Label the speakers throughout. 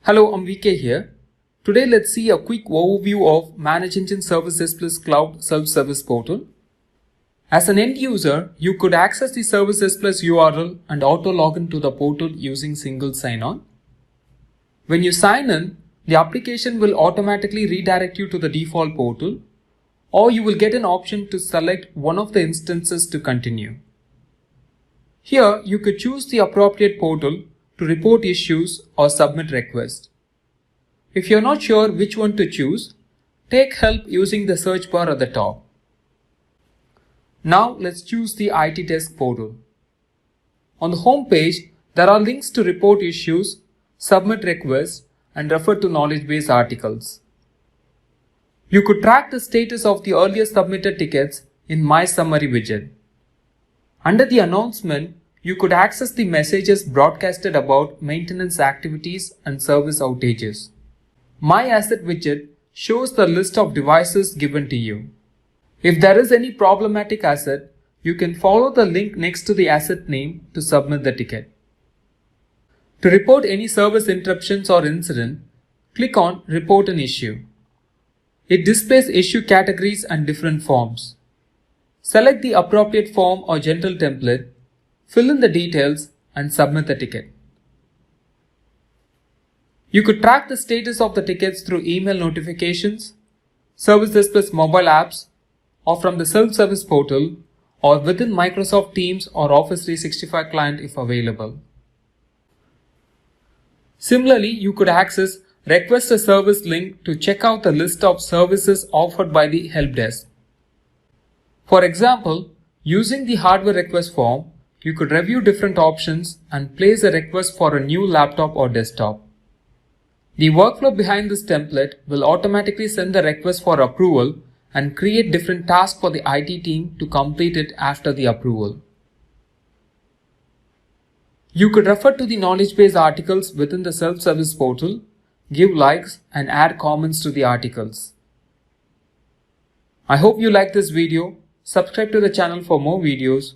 Speaker 1: Hello, I'm VK here. Today let's see a quick overview of ManageEngine ServiceDesk Plus Cloud self-service portal. As an end user, you could access the ServiceDesk Plus URL and auto login to the portal using single sign-on. When you sign in, the application will automatically redirect you to the default portal, or you will get an option to select one of the instances to continue. Here, you could choose the appropriate portal to report issues or submit requests. If you're not sure which one to choose, take help using the search bar at the top. Now let's choose the IT Desk portal. On the home page, there are links to report issues, submit requests, and refer to knowledge base articles. You could track the status of the earlier submitted tickets in My Summary widget. Under the announcement, you could access the messages broadcasted about maintenance activities and service outages. My Asset widget shows the list of devices given to you. If there is any problematic asset, you can follow the link next to the asset name to submit the ticket. To report any service interruptions or incident, click on Report an Issue. It displays issue categories and different forms. Select the appropriate form or general template, fill in the details, and submit the ticket. You could track the status of the tickets through email notifications, ServiceDesk Plus mobile apps, or from the self-service portal, or within Microsoft Teams or Office 365 client if available. Similarly, you could access Request a Service link to check out the list of services offered by the help desk. For example, using the hardware request form, you could review different options and place a request for a new laptop or desktop. The workflow behind this template will automatically send the request for approval and create different tasks for the IT team to complete it after the approval. You could refer to the knowledge base articles within the self-service portal, give likes, and add comments to the articles. I hope you like this video. Subscribe to the channel for more videos.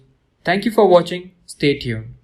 Speaker 1: Thank you for watching. Stay tuned.